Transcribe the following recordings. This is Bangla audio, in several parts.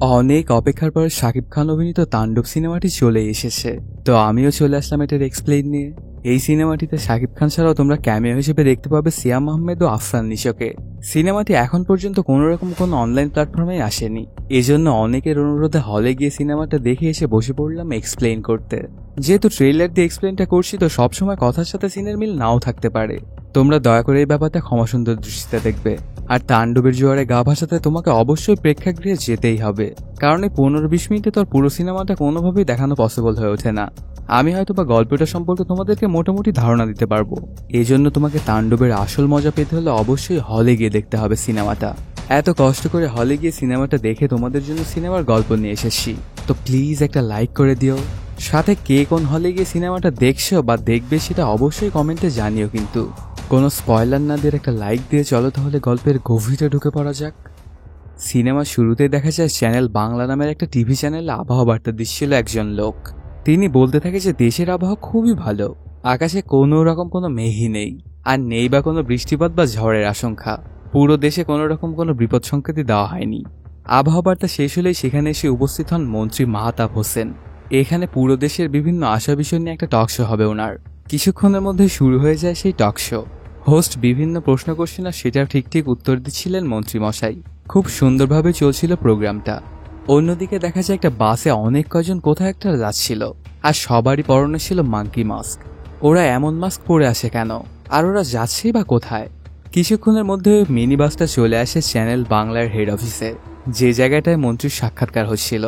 অনেক অপেক্ষার পর শাকিব খান অভিনীত তাণ্ডব সিনেমাটি চলে এসেছে। তো আমিও চলে আসলাম এটার এক্সপ্লেইন নিয়ে। এই সিনেমাটিতে শাকিব খান ছাড়াও তোমরা ক্যামিও হিসেবে দেখতে পাবে সিয়াম আহমেদ ও আফরান নিশোকে। সিনেমাটি এখন পর্যন্ত কোনোরকম কোনো অনলাইন প্ল্যাটফর্মে আসেনি, এজন্য অনেকের অনুরোধে হলে গিয়ে সিনেমাটা দেখে এসে বসে পড়লাম এক্সপ্লেইন করতে। যেহেতু ট্রেইলার দিয়ে এক্সপ্লেইনটা করছি, তো সবসময় কথার সাথে সিনের মিল নাও থাকতে পারে। তোমরা দয়া করে এই ব্যাপারটা ক্ষমাসুন্দর দৃষ্টিতে দেখবে। আর তাণ্ডবের জোয়ারে গা ভাসাতে তোমাকে অবশ্যই প্রেক্ষাগৃহে যেতেই হবে, কারণ এই 15-20 মিনিটে তোর পুরো সিনেমাটা কোনোভাবেই দেখানো পসিবল হয়ে ওঠে না। আমি হয়তো বা গল্পটা সম্পর্কে তোমাদেরকে মোটামুটি ধারণা দিতে পারবো। এই জন্য তোমাকে তাণ্ডবের আসল মজা পেতে হলে অবশ্যই হলে গিয়ে দেখতে হবে সিনেমাটা। এত কষ্ট করে হলে গিয়ে সিনেমাটা দেখে তোমাদের জন্য সিনেমার গল্প নিয়ে এসেছি, তো প্লিজ একটা লাইক করে দিও। সাথে কে কোন হলে গিয়ে সিনেমাটা দেখছো বা দেখবে সেটা অবশ্যই কমেন্টে জানিও। কিন্তু কোনো স্পয়লার না দিয়ে একটা লাইক দিয়ে চলো তাহলে গল্পের গভীরে ঢুকে পড়া যাক। সিনেমার শুরুতে দেখা যায় চ্যানেল বাংলা নামের একটা টিভি চ্যানেলে আবহাওয়া বার্তা দিচ্ছিল একজন লোক। তিনি বলতে থাকে যে দেশের আবহাওয়া খুবই ভালো, আকাশে কোনো রকম কোনো মেঘই নেই, আর নেই বা কোনো বৃষ্টিপাত বা ঝড়ের আশঙ্কা। পুরো দেশে কোনো রকম কোনো বিপদ সংকেতই দেওয়া হয়নি। আবহাওয়া বার্তা শেষ হলেই সেখানে এসে উপস্থিত হন মন্ত্রী মাহতাব হোসেন। এখানে পুরো দেশের বিভিন্ন আশা বিষয় নিয়ে একটা টক শো হবে ওনার। কিছুক্ষণের মধ্যে শুরু হয়ে যায় সেই টক শো। হোস্ট বিভিন্ন প্রশ্ন করছেন আর সেটার ঠিক উত্তর দিচ্ছিলেন মন্ত্রী মশাই। খুব সুন্দরভাবে চলছিল প্রোগ্রামটা। অন্যদিকে দেখা যায় একটা বাসে অনেক কজন কোথাও একটা যাচ্ছিল, আর সবারই পরনে ছিল মাঙ্কি মাস্ক। ওরা এমন মাস্ক পরে আসে কেন, আর ওরা যাচ্ছেই বা কোথায়? কিছুক্ষণের মধ্যে মিনি বাসটা চলে আসে চ্যানেল বাংলার হেড অফিসে, যে জায়গাটায় মন্ত্রীর সাক্ষাৎকার হচ্ছিল।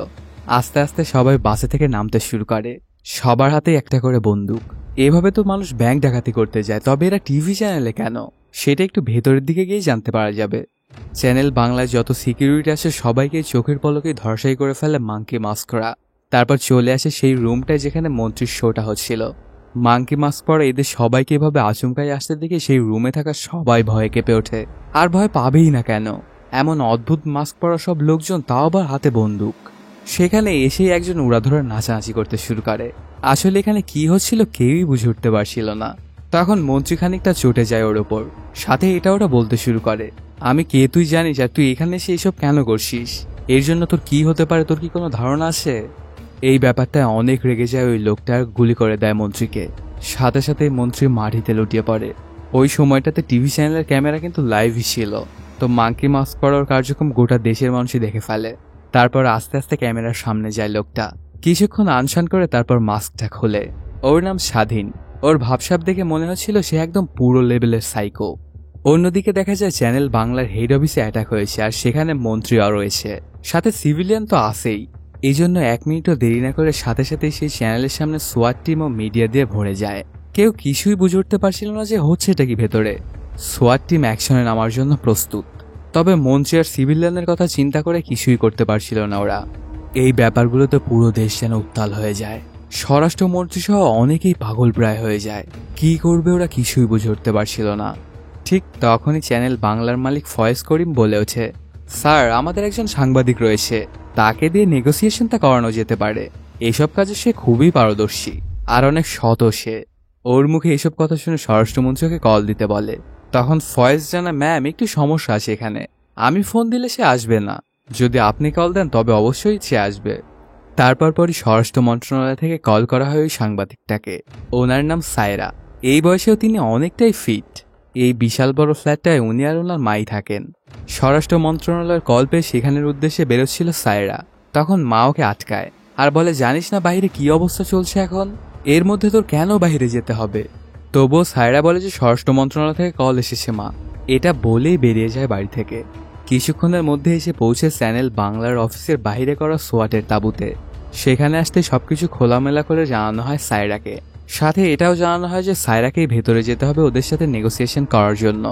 আস্তে আস্তে সবাই বাসে থেকে নামতে শুরু করে, সবার হাতে একটা করে বন্দুক। এভাবে তো মানুষ ব্যাংক ডাকাতি করতে যায়, তবে এরা টিভি চ্যানেলে কেন, সেটা একটু ভেতরের দিকে গিয়ে জানতে পারা যাবে। চ্যানেল বাংলায় যত সিকিউরিটি আসে সবাইকে চোখের পলকে ধর্ষাই করে ফেলে মাঙ্কি মাস্করা। তারপর চলে আসে সেই রুমটায় যেখানে মন্ত্রীর শোটা হচ্ছিল। মাঙ্কি মাস্ক পরে এদের সবাইকে এভাবে আচমকাই আসতে দেখে সেই রুমে থাকা সবাই ভয়ে কেঁপে ওঠে। আর ভয় পাবেই না কেন, এমন অদ্ভুত মাস্ক পরা সব লোকজন, তাও আবার হাতে বন্দুক। সেখানে এসেই একজন উড়াধরার নাচানাচি করতে শুরু করে। আসলে এখানে কি হচ্ছিল কেউই বুঝে উঠতে পারছিল না। তখন মন্ত্রী খানিকটা চটে যায় ওর ওপর, সাথে এটা ওটা বলতে শুরু করে, আমি কে তুই জানিস, আর তুই এখানে এসে এইসব কেন করছিস? এর জন্য তোর কি হতে পারে, তোর কি কোনো ধারণা আছে? এই ব্যাপারটা অনেক রেগে যায় ওই লোকটা, গুলি করে দেয় মন্ত্রীকে। সাথে সাথে মন্ত্রী মাটিতে লুটিয়ে পড়ে। ওই সময়টাতে টিভি চ্যানেলের ক্যামেরা কিন্তু লাইভই ছিল, তো মাঙ্কি মাস্ক পরার কার্যক্রম গোটা দেশের মানুষই দেখে ফেলে। তারপর আস্তে আস্তে ক্যামেরার সামনে যায় লোকটা, কিছুক্ষণ আনশান করে তারপর মাস্কটা খোলে। ওর নাম স্বাধীন। ওর ভাবসাব দেখে মনে হচ্ছিল সে একদম পুরো লেভেলের সাইকো। অন্যদিকে দেখা যায় চ্যানেল বাংলার হেড অফিসে অ্যাটাক হয়েছে, আর সেখানে মন্ত্রীও রয়েছে, সাথে সিভিলিয়ান তো আছেই। এই জন্য 1 মিনিটও দেরি না করে সাথে সাথে সেই চ্যানেলের সামনে সোয়াট টিম ও মিডিয়া দিয়ে ভরে যায়। কেউ কিছুই বুঝে উঠতে পারছিল না যে হচ্ছেটা কি ভেতরে। সোয়াট টিম অ্যাকশনে নামার জন্য প্রস্তুত, তবে মন্ত্রী আর সিভিলিয়ানের কথা চিন্তা করে কিছুই করতে পারছিল না ওরা। এই ব্যাপারগুলোতে পুরো দেশ যেন উত্তাল হয়ে যায়। স্বরাষ্ট্রমন্ত্রী সহ অনেকেই পাগল প্রায় হয়ে যায়। কি করবে ওরা কিছুই বুঝে উঠতে পারছিল না। ঠিক তখনই চ্যানেল বাংলার মালিক ফয়েজ করিম বলে ওঠে, স্যার, আমাদের একজন সাংবাদিক রয়েছে, তাকে দিয়ে নেগোসিয়েশনটা করানো যেতে পারে। এইসব কাজে সে খুবই পারদর্শী আর অনেক সৎ সে। ওর মুখে এসব কথা শুনে স্বরাষ্ট্রমন্ত্রীকে কল দিতে বলে। তখন ফয়েজ জানা, ম্যাম, একটু সমস্যা আছে এখানে, আমি ফোন দিলে সে আসবে না, যদি আপনি কল দেন তবে অবশ্যই সে আসবে। তারপরই স্বরাষ্ট্র মন্ত্রণালয় থেকে কল করা হয় ওই সাংবাদিকটাকে। ওনার নাম সায়রা। এই বয়সেও তিনি অনেকটাই ফিট। এই বিশাল বড় ফ্ল্যাটটায় উনি আর ওনার মাই থাকেন। স্বরাষ্ট্র মন্ত্রণালয়ের কল পেয়ে সেখানের উদ্দেশ্যে বেরোচ্ছিল সায়রা। তখন মা ওকে আটকায় আর বলে, জানিস না বাইরে কি অবস্থা চলছে এখন, এর মধ্যে তোর কেন বাইরে যেতে হবে? তবুও সায়রা বলে যে স্বরাষ্ট্র মন্ত্রণালয় থেকে কল এসেছে মা। এটা বলেই বেরিয়ে যায় বাড়ি থেকে। কিছুক্ষণের মধ্যে এসে পৌঁছে চ্যানেল বাংলার অফিসের বাইরে করা সোয়াটের তাঁবুতে। সেখানে আসতে সবকিছু খোলামেলা করে জানানো হয় সায়রাকে। সাথে এটাও জানানো হয় যে সায়রাকেই ভেতরে যেতে হবে ওদের সাথে নেগোসিয়েশন করার জন্য।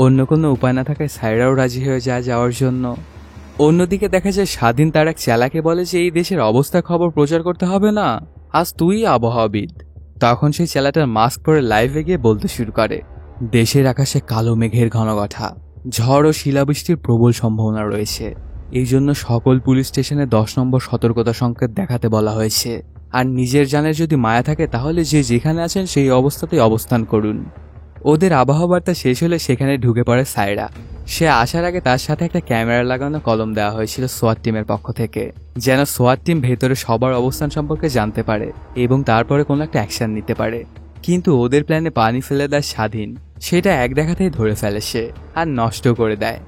অন্য কোনো উপায় না থাকায় সায়রাও রাজি হয়ে যায় যাওয়ার জন্য। অন্যদিকে দেখা যায় স্বাধীন তার এক চেলাকে বলে যে এই দেশের অবস্থা খবর প্রচার করতে হবে না, আজ তুই আবহাওয়াবিদ। তখন সেই চেলাটার মাস্ক পরে লাইভে গিয়ে বলতে শুরু করে, দেশের আকাশে কালো মেঘের ঘনঘটা, ঝড় ও শিলাবৃষ্টির প্রবল সম্ভাবনা রয়েছে। এই জন্য সকল পুলিশ স্টেশনে 10 নম্বর সতর্কতা সংকেত দেখাতে বলা হয়েছে। আর নিজের জানের যদি মায়া থাকে তাহলে যে যেখানে আছেন সেই অবস্থাতেই অবস্থান করুন। ওদের আবহাওয়া বার্তা শেষ হলে সেখানে ঢুকে পড়ে সায়রা। সে আসার আগে তার সাথে একটা ক্যামেরা লাগানো কলম দেওয়া হয়েছিল সোয়াট টিমের পক্ষ থেকে, যেন সোয়াট টিম ভেতরে সবার অবস্থান সম্পর্কে জানতে পারে এবং তারপরে কোনো একটা অ্যাকশন নিতে পারে। কিন্তু ওদের প্ল্যানে পানি ফেলে দেয় স্বাধীন, সেটা এক দেখাতেই ধরে ফেলে সে আর নষ্ট করে দেয়।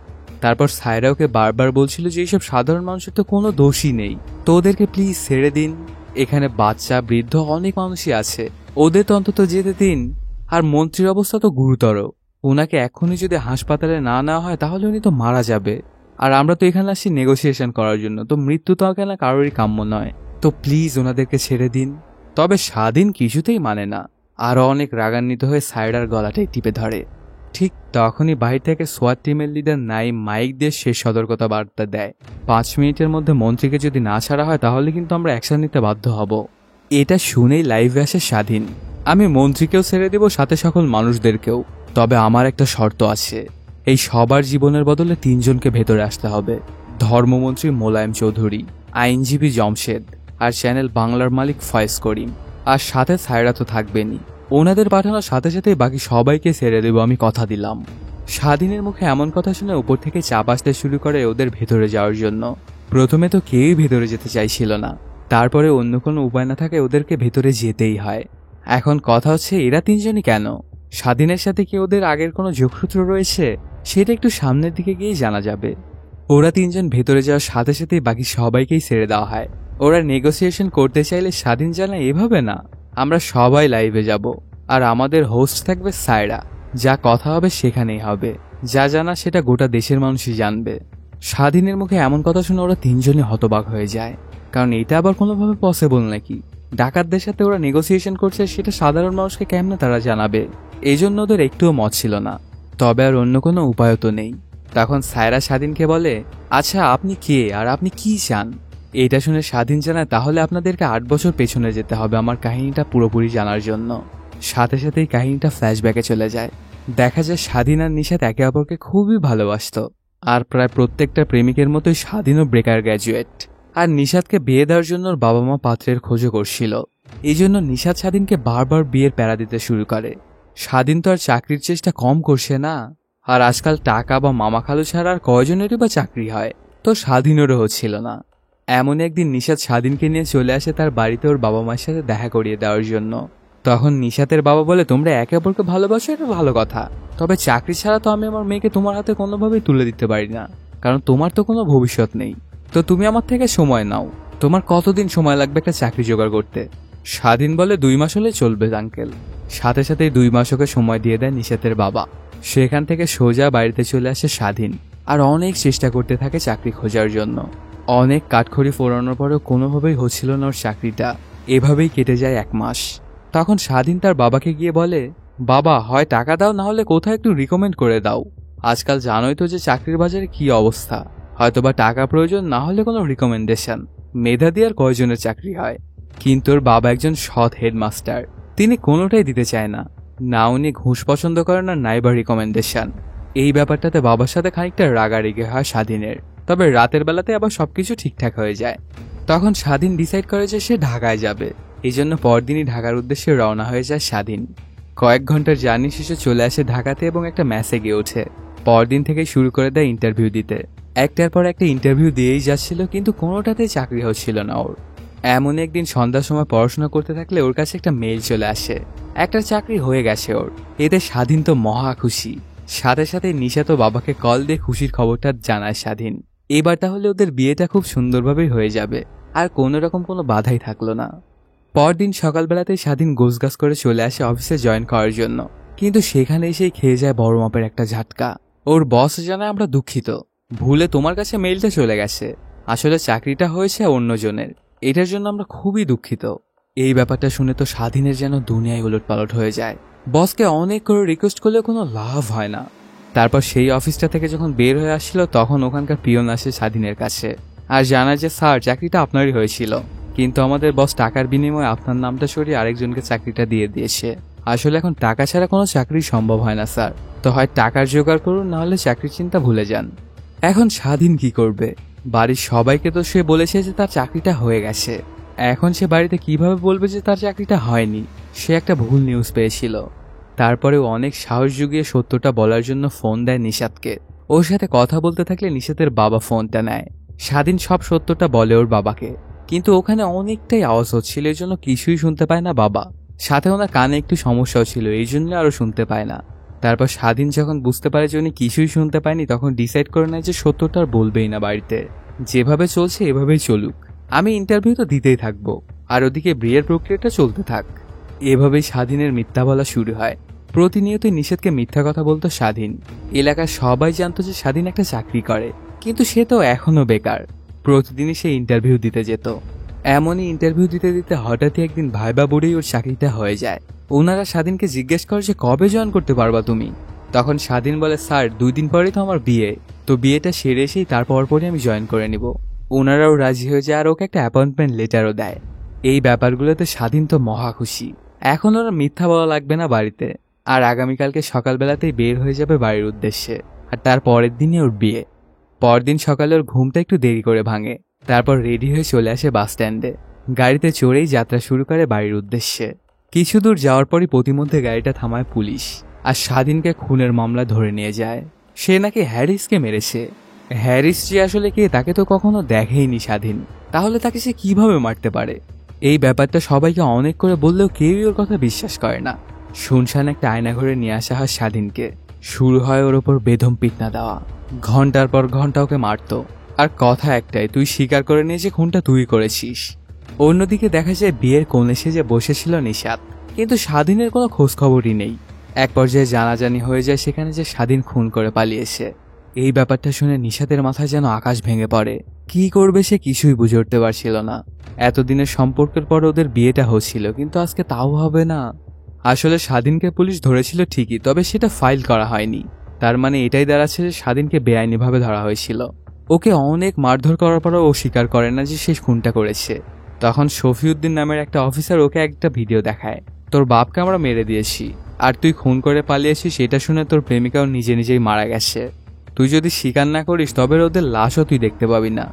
তারপর সায়রা ওকে বারবার বলছিল যে এইসব সাধারণ মানুষের তো কোনো দোষই নেই, তো ওদেরকে প্লিজ ছেড়ে দিন, এখানে বাচ্চা বৃদ্ধ অনেক মানুষই আছে, ওদের তো অন্তত যেতে দিন। আর মন্ত্রীর অবস্থা তো গুরুতর, ওনাকে এখনই যদি হাসপাতালে না নেওয়া হয় তাহলে উনি তো মারা যাবে। আর আমরা তো এখানে আসছি নেগোসিয়েশন করার জন্য, তো মৃত্যু তো এখানে কারোরই কাম্য নয়, তো প্লিজ ওনাদেরকে ছেড়ে দিন। তবে স্বাধীন কিছুতেই মানে না, আরও অনেক রাগান্বিত হয়ে সায়রার গলাটাই টিপে ধরে। ঠিক তখনই বাইরে থেকে সোয়াট টিমের লিডার নাইম মাইক দিয়ে শেষ সতর্কতা বার্তা দেয়, 5 মিনিটের মধ্যে মন্ত্রীকে যদি না ছাড়া হয় তাহলে কিন্তু আমরা অ্যাকশন নিতে বাধ্য হব। এটা শুনেই লাইভে আসে স্বাধীন, আমি মন্ত্রীকেও ছেড়ে দেব, সাথে সকল মানুষদেরকেও, তবে আমার একটা শর্ত আছে, এই সবার জীবনের বদলে 3 জনকে ভেতরে আসতে হবে, ধর্মমন্ত্রী মোলায়েম চৌধুরী, আইনজীবী জমশেদ, আর চ্যানেল বাংলার মালিক ফয়েজ করিম, আর সাথে সায়রা তো থাকবেনই। ওনাদের পাঠানোর সাথে সাথেই বাকি সবাইকে ছেড়ে দেব, আমি কথা দিলাম। স্বাধীনের মুখে এমন কথা শুনে উপর থেকে চাপ আসতে শুরু করে ওদের ভেতরে যাওয়ার জন্য। প্রথমে তো কেউই ভেতরে যেতে চাইছিল না, তারপরে অন্য কোনো উপায় না থাকে ওদেরকে ভেতরে যেতেই হয়। এখন কথা হচ্ছে এরা 3 জনই কেন? স্বাধীনের সাথে কি ওদের আগের কোনো যোগসূত্র রয়েছে? সেটা একটু সামনের দিকে গিয়েই জানা যাবে। ওরা 3 জন ভেতরে যাওয়ার সাথে সাথেই বাকি সবাইকেই ছেড়ে দেওয়া হয়। ওরা নেগোসিয়েশন করতে চাইলে স্বাধীন জানায় এভাবে না, আমরা সবাই লাইভে যাব, আর আমাদের হোস্ট থাকবে সায়রা, যা কথা হবে সেখানেই হবে, যা জানা সেটা গোটা দেশের মানুষই জানবে। স্বাধীনের মুখে এমন কথা শুনে ওরা 3 জনই হতবাক হয়ে যায়, কারণ এটা আবার কোনোভাবে পসিবল নাকি? ডাকাতদের সাথে ওরা নেগোসিয়েশন করছে, সেটা সাধারণ মানুষকে কেমনে তারা জানাবে? এই জন্য ওদের একটুও মত ছিল না, তবে আর অন্য কোনো উপায় তো নেই। তখন সায়রা স্বাধীনকে বলে, আচ্ছা আপনি কে আর আপনি কি চান? এটা শুনে স্বাধীন জানায়, তাহলে আপনাদেরকে 8 বছর পেছনে যেতে হবে আমার কাহিনীটা পুরোপুরি জানার জন্য। সাথে সাথেই কাহিনীটা ফ্ল্যাশব্যাকে চলে যায়। দেখা যায় স্বাধীন আর নিশাত একে অপরকে খুবই ভালোবাসত, আর প্রায় প্রত্যেকটা প্রেমিকের মতোই স্বাধীনও ব্রেকার গ্র্যাজুয়েট। আর নিশাতকে বিয়ে দেওয়ার জন্য ওর বাবা মা পাত্রের খোঁজও করছিল, এই জন্য নিশাত স্বাধীনকে বারবার বিয়ের প্যারা দিতে শুরু করে। স্বাধীন তো আর চাকরির চেষ্টা কম করছে না, আর আজকাল টাকা বা মামা খালু ছাড়া আর কয়জনেরই বা চাকরি হয়, তো স্বাধীনেরও হচ্ছিল না। এমন একদিন নিশাত স্বাধীনকে নিয়ে চলে আসে তার বাড়িতে ওর বাবা মায়ের সাথে দেখা করিয়ে দেওয়ার জন্য। তখন নিশাতের বাবা বলে, তোমরা একে অপরকে ভালোবাসো, এটা ভালো কথা, তবে চাকরি ছাড়া তো আমি আমার মেয়েকে তোমার হাতে কোনোভাবেই তুলে দিতে পারি না, কারণ তোমার তো কোনো ভবিষ্যৎ নেই, তো তুমি আমার থেকে সময় নাও, তোমার কতদিন সময় লাগবে একটা চাকরি জোগাড় করতে? স্বাধীন বলে 2 মাস হলে চলবে আঙ্কেল। সাথে সাথেই 2 মাস ওকে সময় দিয়ে দেয় নিশাতের বাবা। সেখান থেকে সোজা বাড়িতে চলে আসে স্বাধীন, আর অনেক চেষ্টা করতে থাকে চাকরি খোঁজার জন্য। অনেক কাঠখড়ি ফোরানোর পরেও কোনোভাবেই হচ্ছিল না ওর চাকরিটা। এভাবেই কেটে যায় 1 মাস। তখন স্বাধীন তার বাবাকে গিয়ে বলে, বাবা হয় টাকা দাও, না হলে কোথাও একটু রিকমেন্ড করে দাও, আজকাল জানোই তো যে চাকরির বাজারে কি অবস্থা, হয়তোবা টাকা প্রয়োজন, না হলে কোনো রিকমেন্ডেশন, মেধা দিয়ে আর কয়জনের চাকরি হয়। কিন্তু ওর বাবা একজন সৎ হেডমাস্টার, তিনি কোনোটাই দিতে চায় না, না উনি ঘুষ পছন্দ করেন আর নাই বা রিকমেন্ডেশন। এই ব্যাপারটাতে বাবার সাথে খানিকটা রাগারাগি হয় স্বাধীনের, তবে রাতের বেলাতে আবার সবকিছু ঠিকঠাক হয়ে যায়। তখন স্বাধীন ডিসাইড করে যে সে ঢাকায় যাবে, এই জন্য পরদিনই ঢাকার উদ্দেশ্যে রওনা হয়ে যায় স্বাধীন। কয়েক ঘন্টার জার্নি শেষে চলে আসে ঢাকাতে এবং একটা ম্যাচে গিয়ে ওঠে। পরদিন থেকে শুরু করে দেয় ইন্টারভিউ দিতে। একটার পর একটা ইন্টারভিউ দিয়েই যাচ্ছিল, কিন্তু কোনোটাতেই চাকরি হচ্ছিল না ওর। এমন একদিন সন্ধ্যার সময় পড়াশোনা করতে থাকলে ওর কাছে একটা মেইল চলে আসে, একটা চাকরি হয়ে গেছে ওর। এতে স্বাধীন তো মহা খুশি। সাথে সাথে নিশা তো বাবাকে কল দিয়ে খুশির খবরটা জানায় স্বাধীন। এবার তাহলে ওদের বিয়েটা খুব সুন্দরভাবেই হয়ে যাবে, আর কোনো রকম কোনো বাধাই থাকলো না। পরদিন সকালবেলাতেই স্বাধীন গোছগাছ করে চলে আসে অফিসে জয়েন করার জন্য, কিন্তু সেখানে এসেই খেয়ে যায় বড় মাপের একটা ঝাটকা। ওর বস জানায়, আমরা দুঃখিত, ভুলে তোমার কাছে মেইলটা চলে গেছে, আসলে চাকরিটা হয়েছে অন্যজনের, এটার জন্য আমরা খুবই দুঃখিত। এই ব্যাপারটা শুনে তো স্বাধীনের যেন দুনিয়ায় উলটপালট হয়ে যায়। বসকে অনেক করে রিকোয়েস্ট করলেও কোনো লাভ হয় না। তারপর সেই অফিসটা থেকে যখন বের হয়ে আসছিল, তখন ওখানকার পিয়ন আসে স্বাধীনের কাছে আর জানায় যে স্যার, চাকরিটা আপনারই হয়েছিল, কিন্তু আমাদের বস টাকার বিনিময়ে আপনার নামটা সরিয়ে আরেকজনকে চাকরিটা দিয়ে দিয়েছে। আসলে এখন টাকা ছাড়া কোনো চাকরি সম্ভব হয় না স্যার, তো হয় টাকার জোগাড় করুন, না হলে চাকরির চিন্তা ভুলে যান। এখন স্বাধীন কি করবে? বাড়ির সবাইকে তো সে বলেছে যে তার চাকরিটা হয়ে গেছে, এখন সে বাড়িতে কিভাবে বলবে যে তার চাকরিটা হয়নি? সে একটা ভুল নিউজ পেয়েছিল। তারপরেও অনেক সাহস জুগিয়ে সত্যটা বলার জন্য ফোন দেয় নিশাতকে। ওর সাথে কথা বলতে থাকলে নিশাতের বাবা ফোনটা নেয়। স্বাধীন সব সত্যটা বলে ওর বাবাকে, কিন্তু ওখানে অনেকটাই আওয়াজ হচ্ছিল, এই জন্য কিছুই শুনতে পায় না বাবা। সাথে ওনার কানে একটু সমস্যাও ছিল, এই জন্য আরো শুনতে পায় না। তারপর স্বাধীন যখন বুঝতে পারে যে উনি কিছুই শুনতে পায়নি, তখন ডিসাইড করে নেয় যে সত্যটা আর বলবেই না বাড়িতে, যেভাবে চলছে এভাবেই চলুক, আমি ইন্টারভিউ তো দিতেই থাকবো, আর ওদিকে বিয়ের প্রক্রিয়াটা চলতে থাক। এভাবেই স্বাধীনের মিথ্যা বলা শুরু হয়। প্রতিনিয়তই নিষেধকে মিথ্যা কথা বলতো স্বাধীন। এলাকার সবাই জানতো যে স্বাধীন একটা চাকরি করে, কিন্তু সে তো এখনো বেকার। প্রতিদিনই সে ইন্টারভিউ দিতে যেত। এমনই ইন্টারভিউ দিতে দিতে হঠাৎই একদিন ভাইবা বুড়েই ওর চাকরিটা হয়ে যায়। ওনারা স্বাধীনকে জিজ্ঞেস করে যে কবে জয়েন করতে পারবা তুমি। তখন স্বাধীন বলে, স্যার 2 দিন পরেই তো আমার বিয়ে, তো বিয়েটা সেরে এসেই তারপর পরই আমি জয়েন করে নিব। ওনারাও রাজি হয়ে যায় আর ওকে একটা অ্যাপয়েন্টমেন্ট লেটারও দেয়। এই ব্যাপারগুলোতে স্বাধীন তো মহা খুশি। এখন ওরা মিথ্যা বলা লাগবে না বাড়িতে, আর আগামীকালকে সকালবেলাতেই বের হয়ে যাবে বাড়ির উদ্দেশ্যে। আর তার পরের দিনই ওর বিয়ে। পরদিন সকালে ওর ঘুমটা একটু দেরি করে ভাঙে। তারপর রেডি হয়ে চলে আসে বাস স্ট্যান্ডে। গাড়িতে চড়েই যাত্রা শুরু করে বাড়ির উদ্দেশ্যে। কিছু দূর যাওয়ার পরই প্রতিমধ্যে গাড়িটা থামায় পুলিশ, আর স্বাধীনকে খুনের মামলা ধরে নিয়ে যায়। সে নাকি হ্যারিসকে মেরেছে। হ্যারিস যে আসলে কে তাকে তো কখনো দেখেইনি স্বাধীন, তাহলে তাকে সে কিভাবে মারতে পারে? এই ব্যাপারটা সবাইকে অনেক করে বললেও কেউই ওর কথা বিশ্বাস করে না। শুনশান একটা আয়নাঘরে নিয়ে আসা হয় স্বাধীনকে। শুরু হয় ওর ওপর বেদম পিটনা দেওয়া। ঘন্টার পর ঘন্টা ওকে মারতো, আর কথা একটাই, তুই স্বীকার করে নিয়ে যে খুনটা তুই করেছিস। অন্যদিকে দেখা যায় বিয়ের কোণে সেজে বসেছিল নিশাত, কিন্তু স্বাধীনের কোনো খোঁজখবরই নেই। এক পর্যায়ে জানাজানি হয়ে যায় সেখানে যে স্বাধীন খুন করে পালিয়েছে। এই ব্যাপারটা শুনে নিশাতের মাথায় যেন আকাশ ভেঙে পড়ে। কি করবে সে কিছুই বুঝে উঠতে পারছিল না। এতদিনের সম্পর্কের পর ওদের বিয়েটা হচ্ছিল, কিন্তু আজকে তাও হবে না। আসলে স্বাধীনকে পুলিশ ধরেছিল ঠিকই, তবে সেটা ফাইল করা হয়নি। তার মানে এটাই দাঁড়াচ্ছে যে স্বাধীনকে বেআইনিভাবে ধরা হয়েছিল। ওকে অনেক মারধর করার পরও ও স্বীকার করে না যে সে খুনটা করেছে। তখন শফিউদ্দিন নামের একটা অফিসার ওকে একটা ভিডিও দেখায়, তোর বাপকে আমরা মেরে দিয়েছি, আর তুই খুন করে পালিয়েছিস সেটা শুনে তোর প্রেমিকাও নিজে নিজেই মারা গেছে। তুই যদি স্বীকার না করিস তবে ওদের লাশও তুই দেখতে পাবি না।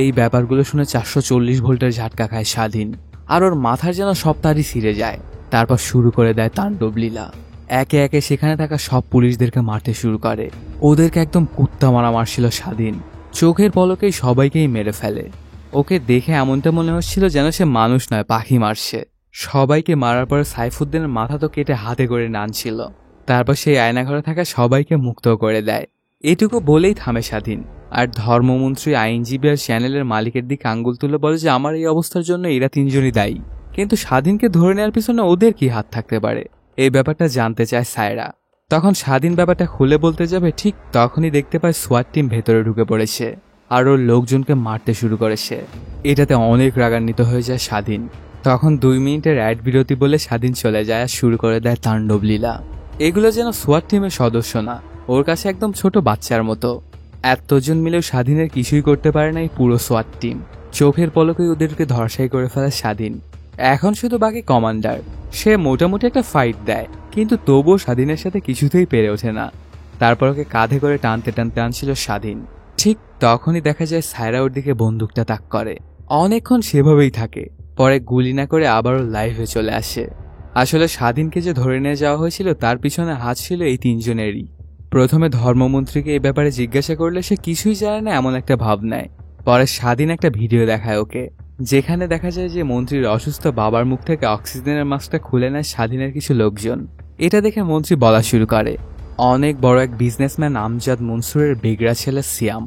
এই ব্যাপারগুলো শুনে 440 ভোল্টের ঝাটকা খায় স্বাধীন, আর ওর মাথার যেন সব তারই ছিঁড়ে যায়। তারপর শুরু করে দেয় তাণ্ডব লীলা। একে একে সেখানে থাকা সব পুলিশদেরকে মারতে শুরু করে। ওদেরকে একদম কুত্তা মারা মারছিল স্বাধীন। চোখের পলকেই সবাইকেই মেরে ফেলে। ওকে দেখে এমনটা মনে হচ্ছিল যেন সে মানুষ নয়, পাখি মারছে। সবাইকে মারার পর সাইফুদ্দিনের মাথা তো কেটে হাতে করে নানছিল। তারপর সেই আয়নাঘরে থাকা সবাইকে মুক্ত করে দেয়। এটুকু বলেই থামে স্বাধীন। আর ধর্মমন্ত্রী, আইনজীবী আর চ্যানেলের মালিকের দিকে আঙ্গুল তুলে বলে যে আমার এই অবস্থার জন্য এরা 3 জনই দায়ী। কিন্তু স্বাধীনকে ধরে নেওয়ার পিছনে ওদের কি হাত থাকতে পারে, এই ব্যাপারটা জানতে চায় সায়রা। তখন স্বাধীন ব্যাপারটা খুলে বলতে যাবে, ঠিক তখনই দেখতে পায় সোয়াট টিম ভেতরে ঢুকে পড়েছে, আর ওর লোকজনকে মারতে শুরু করেছে। এটাতে অনেক রাগান্বিত হয়ে যায় স্বাধীন। তখন 2 মিনিটের অ্যাড বিরতি বলে স্বাধীন চলে যায় আর শুরু করে দেয় তাণ্ডব লীলা। এগুলো যেন সোয়াট টিমের সদস্য না, ওর কাছে একদম ছোট বাচ্চার মতো। এতজন মিলেও স্বাধীনের কিছুই করতে পারে না এই পুরো সোয়াট টিম। চোখের পলকেই ওদেরকে ধর্ষাই করে ফেলে স্বাধীন। এখন শুধু বাকি কমান্ডার। সে মোটামুটি একটা ফাইট দেয়, কিন্তু তবুও স্বাধীনের সাথে কিছুতেই পেরে ওঠে না। তারপর ওকে কাঁধে করে টানতে টানতে আনছিল স্বাধীন। ঠিক তখনই দেখা যায় সায়রা ওর দিকে বন্দুকটা তাক করে। অনেকক্ষণ সেভাবেই থাকে, পরে গুলি না করে আবারও লাইভে চলে আসে। আসলে স্বাধীনকে যে ধরে নিয়ে যাওয়া হয়েছিল তার পিছনে হাত ছিল এই 3 জনেরই। প্রথমে ধর্মমন্ত্রীকে এই ব্যাপারে জিজ্ঞাসা করলে সে কিছুই জানে না এমন একটা ভাব নেয়। পরে স্বাধীন একটা ভিডিও দেখায় ওকে, যেখানে দেখা যায় যে মন্ত্রীর অসুস্থ বাবার মুখ থেকে অক্সিজেনের মাস্কটা খুলে নেয় স্বাধীনের কিছু লোকজন। এটা দেখে মন্ত্রী বলা শুরু করে, অনেক বড় এক বিজনেসম্যান আমজাদ মনসুরের বেগড়া ছেলে সিয়াম।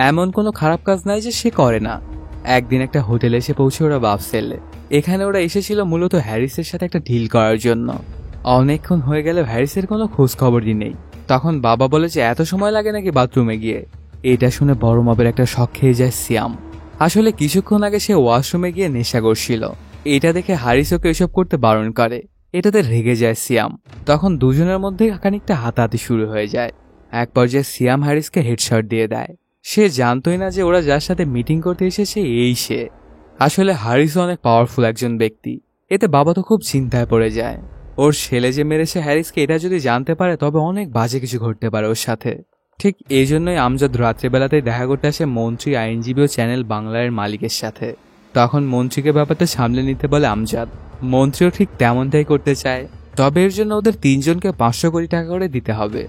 এমন কোনো খারাপ কাজ নাই যে সে করে না। একদিন একটা হোটেলে এসে পৌঁছে ওরা বাফসেলে। এখানে ওরা এসেছিল মূলত হ্যারিসের সাথে একটা ডিল করার জন্য। অনেকক্ষণ হয়ে গেলে হ্যারিসের কোনো খোঁজ খবরই নেই। তখন বাবা বলে যে এত সময় লাগে নাকি বাথরুমে গিয়ে। এটা শুনে বড় মাপের একটা শক খেয়ে যায় সিয়াম। আসলে কিছুক্ষণ আগে সে ওয়াশরুমে গিয়ে নেশা করছিল। এটা দেখে হারিস ওকে এসব করতে বারণ করে। এটাতে রেগে যায় সিয়াম। তখন দুজনের মধ্যে খানিকটা হাতাহাতি শুরু হয়ে যায়। এক পর্যায়ে সিয়াম হ্যারিসকে হেডশট দিয়ে দেয়। সে জানতোই না যে ওরা যার সাথে মিটিং করতে এসেছে এই সে। আসলে হারিস অনেক পাওয়ারফুল একজন ব্যক্তি। এতে বাবা তো খুব চিন্তায় পড়ে যায়। ওর ছেলে যে মেরেছে হ্যারিসকে এটা যদি জানতে পারে তবে অনেক বাজে কিছু ঘটতে পারে ওর সাথে। ঠিক এই জন্যই আমজাদ রাত্রেবেলাতেই দেখা করতে আসে মন্ত্রী, আইনজীবী ও চ্যানেল বাংলার মালিকের সাথে। তখন মন্ত্রীকে ব্যাপারটা সামলে নিতে বলে আমজাদ। মন্ত্রীও ঠিক তেমনটাই করতে চায়, তবে এর জন্য ওদের 3 জনকে 500 কোটি টাকা করে দিতে হবে।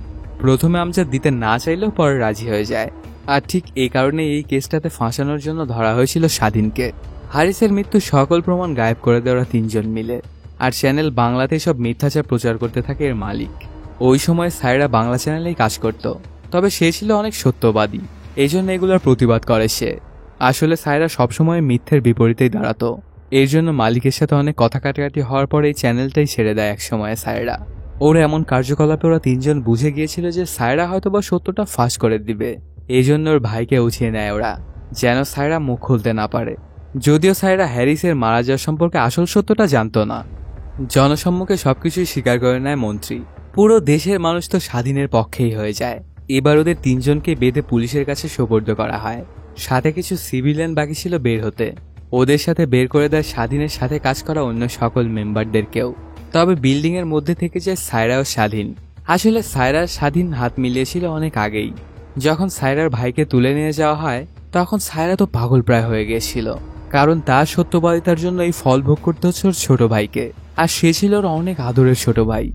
প্রথমে আমজাদ দিতে না চাইলেও পরে রাজি হয়ে যায়। আর ঠিক এই কারণে এই কেসটাতে ফাঁসানোর জন্য ধরা হয়েছিল স্বাধীনকে। হারিসের মৃত্যুর সকল প্রমাণ গায়েব করে দেয় ওরা তিনজন মিলে। আর চ্যানেল বাংলাতে সব মিথ্যাচার প্রচার করতে থাকে এর মালিক। ওই সময় সায়রা বাংলা চ্যানেলেই কাজ করত, তবে সে ছিল অনেক সত্যবাদী, এই জন্য এগুলোর প্রতিবাদ করে সে। আসলে সায়রা সবসময় মিথ্যের বিপরীতেই দাঁড়াতো। এর জন্য মালিকের সাথে অনেক কথা কাটাকাটি হওয়ার পরে এই চ্যানেলটাই ছেড়ে দেয় একসময় সায়রা। ওর এমন কার্যকলাপে ওরা তিনজন বুঝে গিয়েছিল যে সায়রা হয়তোবা সত্যটা ফাঁস করে দিবে। এই জন্য ওর ভাইকে উঠিয়ে নেয় ওরা, যেন সায়রা মুখ খুলতে না পারে। যদিও সায়রা হ্যারিসের মারা যাওয়ার সম্পর্কে আসল সত্যটা জানতো না। জনসম্মুখে সবকিছুই স্বীকার করে নেয় মন্ত্রী। পুরো দেশের মানুষ তো স্বাধীনের পক্ষেই হয়ে যায়। এবার ওদের তিনজনকে বেঁধে পুলিশের কাছে সোপর্দ করা হয়। সাথে কিছু সিভিলিয়ান বাকি ছিল বের হতে। ওদের সাথে বের করে দেয় স্বাধীনের সাথে কাজ করা অন্য সকল মেম্বারদেরকেও। তবে বিল্ডিং এর মধ্যে থেকে যায় সায়রা ও স্বাধীন। আসলে সায়রার স্বাধীন হাত মিলিয়েছিল অনেক আগেই। যখন সায়রার ভাইকে তুলে নিয়ে যাওয়া হয় তখন সায়রা তো পাগল প্রায় হয়ে গিয়েছিল, কারণ তার সত্যবাদিতার জন্য এই ফল ভোগ করতে হচ্ছে ওর ছোট ভাইকে। আর সে ছিল ওর অনেক আদরের ছোট ভাই,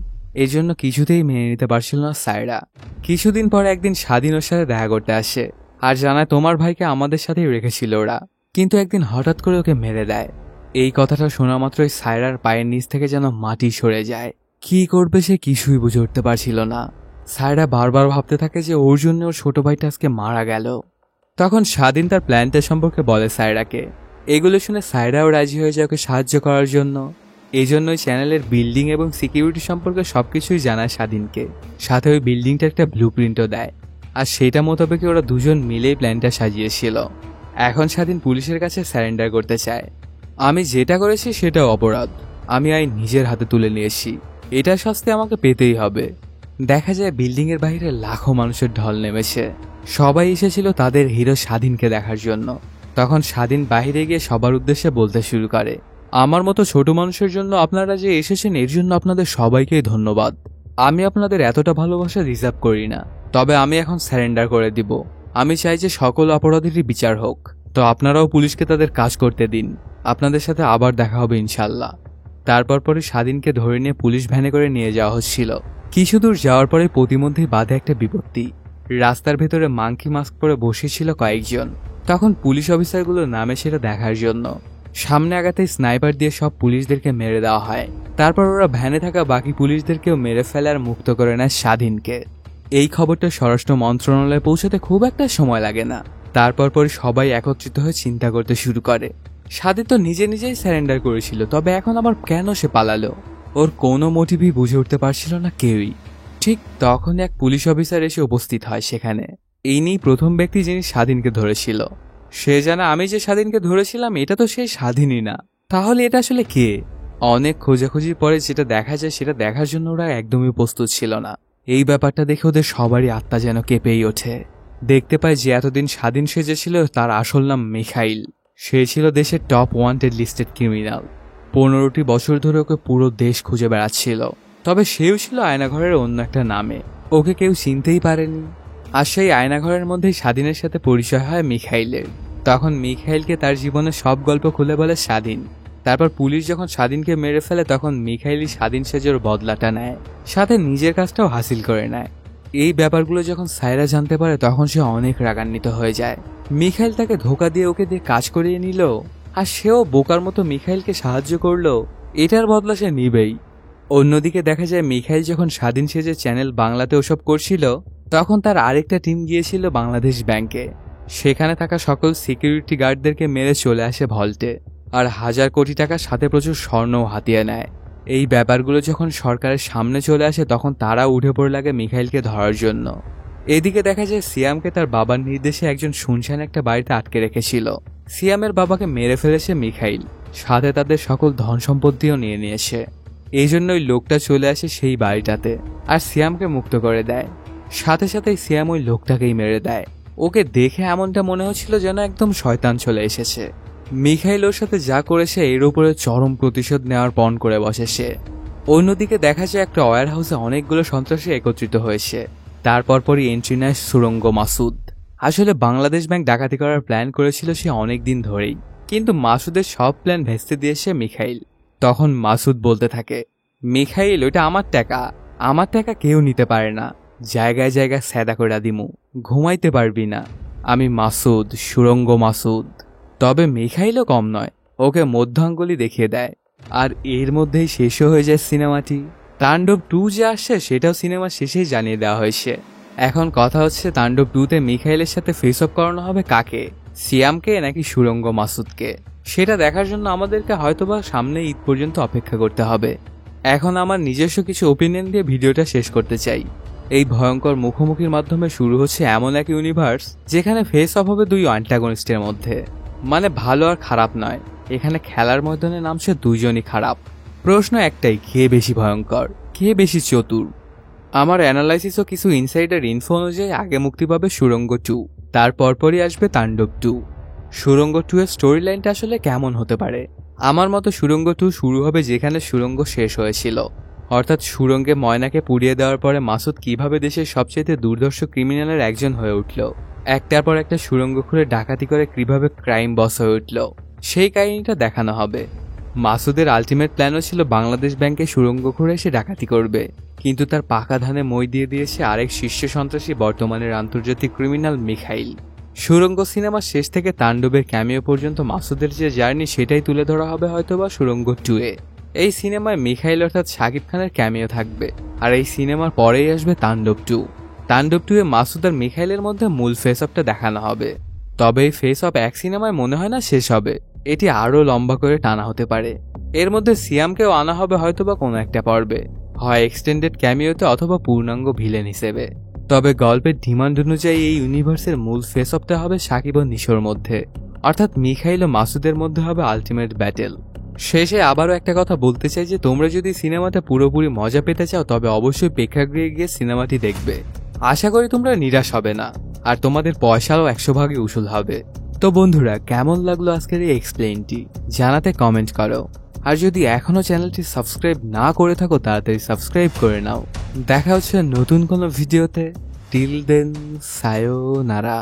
এই জন্য কিছুতেই মেনে নিতে পারছিল না সায়রা। কিছুদিন পর একদিন স্বাধীন ওর সাথে দেখা করতে আসে আর জানায় তোমার ভাইকে আমাদের সাথেই রেখেছিল ওরা, কিন্তু একদিন হঠাৎ করে ওকে মেরে দেয়। এই কথাটা শোনা মাত্রই সায়রার পায়ের নিচ থেকে যেন মাটি সরে যায়। কি করবে সে কিছুই বুঝে উঠতে পারছিল না। সায়রা বারবার ভাবতে থাকে যে ওর জন্য ওর ছোট ভাইটা আজকে মারা গেল। তখন স্বাধীন তার প্ল্যানটা সম্পর্কে বলে সায়রাকে। এগুলো শুনে সায়রাও রাজি হয়ে যায় ওকে সাহায্য করার জন্য। এই জন্যই চ্যানেলের বিল্ডিং এবং সিকিউরিটি সম্পর্কে সবকিছুই জানায় স্বাধীনকে। সাথে ওই বিল্ডিংটা একটা ব্লু প্রিন্টও দেয়। আর সেটা মোতাবেক ওরা দুজন মিলেই প্ল্যানটা সাজিয়েছিল। এখন স্বাধীন পুলিশের কাছে স্যারেন্ডার করতে চায়। আমি যেটা করেছি সেটা অপরাধ, আমি আইন নিজের হাতে তুলে নিয়েছি, এটা শাস্তি আমাকে পেতেই হবে। দেখা যায় বিল্ডিং এর বাইরে লাখো মানুষের ঢল নেমেছে। সবাই এসেছিল তাদের হিরো স্বাধীনকে দেখার জন্য। তখন স্বাধীন বাহিরে গিয়ে সবার উদ্দেশ্যে বলতে শুরু করে, আমার মতো ছোট মানুষের জন্য আপনারা যে এসেছেন এর জন্য আপনাদের সবাইকে ধন্যবাদ। আমি আপনাদের এতটা ভালোবাসা রিজার্ভ করি না, তবে আমি এখন স্যারেন্ডার করে দিব। আমি চাই যে সকল অপরাধীরই বিচার হোক। তো আপনারাও পুলিশকে তাদের কাজ করতে দিন। আপনাদের সাথে আবার দেখা হবে ইনশাল্লাহ। তারপর পরে স্বাধীনকে ধরে নিয়ে পুলিশ ভ্যানে করে নিয়ে যাওয়া হচ্ছিল। কিছু দূর যাওয়ার পরে প্রতিমধ্যেই বাধে একটা বিপত্তি। রাস্তার ভেতরে মাংকি মাস্ক পরে বসেছিল কয়েকজন। তখন পুলিশ অফিসারগুলো নামে সেটা দেখার জন্য। সামনে আগাতে স্নাইপার দিয়ে সব পুলিশদেরকে মেরে দেওয়া হয়। তারপর ওরা ভ্যানে থাকা বাকি পুলিশদেরকেও মেরে ফেলে আর মুক্ত করে নেয় স্বাধীনকে। এই খবরটা স্বরাষ্ট্র মন্ত্রণালয়ে পৌঁছাতে খুব একটা সময় লাগে না। তারপর পরে সবাই একত্রিত হয়ে চিন্তা করতে শুরু করে। স্বাধীন তো নিজে নিজেই স্যারেন্ডার করেছিল, তবে এখন আবার কেন সে পালালো? ওর কোনো মোটিভই বুঝে উঠতে পারছিল না কেউই। ঠিক তখন এক পুলিশ অফিসার এসে উপস্থিত হয় সেখানে। এই নিয়েই প্রথম ব্যক্তি যিনি স্বাধীনকে ধরেছিল। সে জানা আমি যে স্বাধীনকে ধরেছিলাম এটা তো সেই স্বাধীনই না, তাহলে এটা আসলে কে? অনেক খোঁজাখুঁজির পরে যেটা দেখা যায় সেটা দেখার জন্য ওরা একদমই প্রস্তুত ছিল না। এই ব্যাপারটা দেখে ওদের সবারই আত্মা যেন কেঁপেই ওঠে। দেখতে পায় যে এতদিন স্বাধীন সেজেছিল তার আসল নাম মিখাইল। সে ছিল দেশের টপ ওয়ান্টেড লিস্টেড ক্রিমিনাল। 15টি বছর ধরে ওকে পুরো দেশ খুঁজে বেড়াচ্ছিল, তবে সেও ছিল আয়নাঘরের অন্য একটা নামে। ওকে কেউ চিনতেই পারেনি। আর সেই আয়নাঘরের মধ্যেই স্বাধীনের সাথে পরিচয় হয় মিখাইলের। তখন মিখাইলকে তার জীবনের সব গল্প খুলে বলে স্বাধীন। তারপর পুলিশ যখন স্বাধীনকে মেরে ফেলে তখন মিখাইলই স্বাধীন সেজের বদলাটা নেয়, সাথে নিজের কাজটাও হাসিল করে নেয়। এই ব্যাপারগুলো যখন সায়রা জানতে পারে তখন সে অনেক রাগান্বিত হয়ে যায়। মিখাইল তাকে ধোকা দিয়ে ওকে দিয়ে কাজ করিয়ে নিল, আর সেও বোকার মতো মিখাইলকে সাহায্য করলো। এটার বদলা সে নিবেই। অন্যদিকে দেখা যায় মিখাইল যখন স্বাধীন সেজে চ্যানেল বাংলাতে ওসব করছিল তখন তার আরেকটা টিম গিয়েছিল বাংলাদেশ ব্যাংকে। সেখানে থাকা সকল সিকিউরিটি গার্ডদেরকে মেরে চলে আসে ভল্টে, আর 1000 কোটি টাকার সাথে প্রচুর স্বর্ণও হাতিয়ে নেয়। এই ব্যাপারগুলো যখন সরকারের সামনে চলে আসে তখন তারা উঠে পড়ে লাগে মিখাইলকে ধরার জন্য। এদিকে দেখা যায় সিয়ামকে তার বাবার নির্দেশে একজন শুনশান একটা বাড়িতে আটকে রেখেছিল। সিয়ামের বাবাকে মেরে ফেলেছে মিখাইল, সাথে তাদের সকল ধন সম্পত্তিও নিয়ে নিয়েছে। এই জন্য ওই লোকটা চলে আসে সেই বাড়িটাতে আর সিয়ামকে মুক্ত করে দেয়। সাথে সাথে সিয়াম ওই লোকটাকেই মেরে দেয়। ওকে দেখে এমনটা মনে হচ্ছিল যেন একদম শয়তান চলে এসেছে। মিখাইল ওর সাথে যা করেছে এর উপরে চরম প্রতিশোধ নেওয়ার পণ করে বসে সে। অন্যদিকে দেখা যায় একটা ওয়্যার হাউসে অনেকগুলো সন্ত্রাসী একত্রিত হয়েছে। তারপর পরই এন্ট্রি নেয় সুরঙ্গ মাসুদ। আসলে বাংলাদেশ ব্যাংক ডাকাতি করার প্ল্যান করেছিল সে অনেক দিন ধরেই, কিন্তু মাসুদের সব প্ল্যান ভেস্তে দিয়েছে মিখাইল। তখন মাসুদ বলতে থাকে, মিখাইল ওইটা আমার টাকা কেউ নিতে পারে না। জায়গায় জায়গায় স্যাদা করে দিমু, ঘুমাইতে পারবি না। আমি মাসুদ, সুরঙ্গ মাসুদ। তবে মিখাইলও কম নয়, ওকে মধ্যাঙ্গুলি দেখিয়ে দেয়। আর এর মধ্যেই শেষও হয়ে যায় সিনেমাটি। তাণ্ডব 2 যে আসছে সেটাও সিনেমা শেষেই জানিয়ে দেওয়া হয়েছে। এখন কথা হচ্ছে তাণ্ডব 2-তে মিখাইলের সাথে ফেস অফ করানো হবে কাকে, সিয়ামকে নাকি সুরঙ্গ মাসুদকে? সেটা দেখার জন্য আমাদেরকে হয়তোবা সামনে ঈদ পর্যন্ত অপেক্ষা করতে হবে। এখন আমার নিজস্ব কিছু ওপিনিয়ন দিয়ে ভিডিওটা শেষ করতে চাই। এই ভয়ঙ্কর মুখোমুখির মাধ্যমে শুরু হচ্ছে এমন এক ইউনিভার্স যেখানে ফেস অফ হবে দুই অ্যান্টাগনিস্টের মধ্যে। মানে ভালো আর খারাপ নয়, এখানে খেলার ময়দানে নামছে দুইজনই খারাপ। প্রশ্ন একটাই, কে বেশি ভয়ঙ্কর, কে বেশি চতুর? আমার অ্যানালাইসিস ও কিছু ইনসাইডার ইনফো অনুযায়ী আগে মুক্তি পাবে সুরঙ্গ 2, তার পরপরই আসবে তাণ্ডব 2। সুরঙ্গ 2 এর স্টোরি লাইনটা আসলে কেমন হতে পারে? আমার মতো সুরঙ্গ 2 শুরু হবে যেখানে সুরঙ্গ শেষ হয়েছিল, অর্থাৎ সুরঙ্গে ময়নাকে পুড়িয়ে দেওয়ার পরে মাসুদ কিভাবে দেশের সবচেয়ে দুর্ধর্ষ ক্রিমিনালের একজন হয়ে উঠল, একটার পর একটা সুরঙ্গ খুঁড়ে ডাকাতি করে কিভাবে ক্রাইম বস হয়ে উঠল, সেই কাহিনীটা দেখানো হবে। মাসুদের আলটিমেট প্ল্যানও ছিল বাংলাদেশ ব্যাংকে সুরঙ্গ খুঁড়ে এসে ডাকাতি করবে, কিন্তু তার পাকা ধানে মই দিয়ে দিয়েছে আরেক শীর্ষ সন্ত্রাসী, বর্তমানের আন্তর্জাতিক ক্রিমিনাল মিখাইল। সুরঙ্গ সিনেমার শেষ থেকে তাণ্ডবের ক্যামিও পর্যন্ত মাসুদের যে জার্নি সেটাই তুলে ধরা হবে হয়তোবা সুরঙ্গ 2-এ। এই সিনেমায় মিখাইল অর্থাৎ শাকিব খানের ক্যামিও থাকবে, আর এই সিনেমার পরেই আসবে তাণ্ডব 2। তাণ্ডব 2-এ মাসুদ আর মিখাইলের মধ্যে মূল ফেস অফটা দেখানো হবে। তবে এই ফেস অফ এক সিনেমায় মনে হয় না শেষ হবে, এটি আরও লম্বা করে টানা হতে পারে। এর মধ্যে সিয়ামকেও আনা হবে হয়তোবা কোনো একটা পর্বে, হয় এক্সটেন্ডেড ক্যামিওতে অথবা পূর্ণাঙ্গ ভিলেন হিসেবে। তবে গল্পের ডিমান্ড অনুযায়ী এই ইউনিভার্সের মূল ফেস অফটা হবে সাকিব ও নিশোর মধ্যে, অর্থাৎ মিখাইল ও মাসুদের মধ্যে হবে আলটিমেট ব্যাটেল। শেষে আবারও একটা কথা বলতে চাই যে তোমরা যদি সিনেমাতে পুরোপুরি মজা পেতে চাও তবে অবশ্যই প্রেক্ষাগৃহে গিয়ে সিনেমাটি দেখবে। আশা করি তোমরা নিরাশ হবে না, আর তোমাদের পয়সাও 100 ভাগে উসুল হবে। তো বন্ধুরা, কেমন লাগলো আজকের এই এক্সপ্লেইনটি জানাতে কমেন্ট করো। আর যদি এখনো চ্যানেলটি সাবস্ক্রাইব না করে থাকো তাড়াতাড়ি সাবস্ক্রাইব করে নাও। দেখা হচ্ছে নতুন কোনো ভিডিওতে। Till then, সায়োনারা।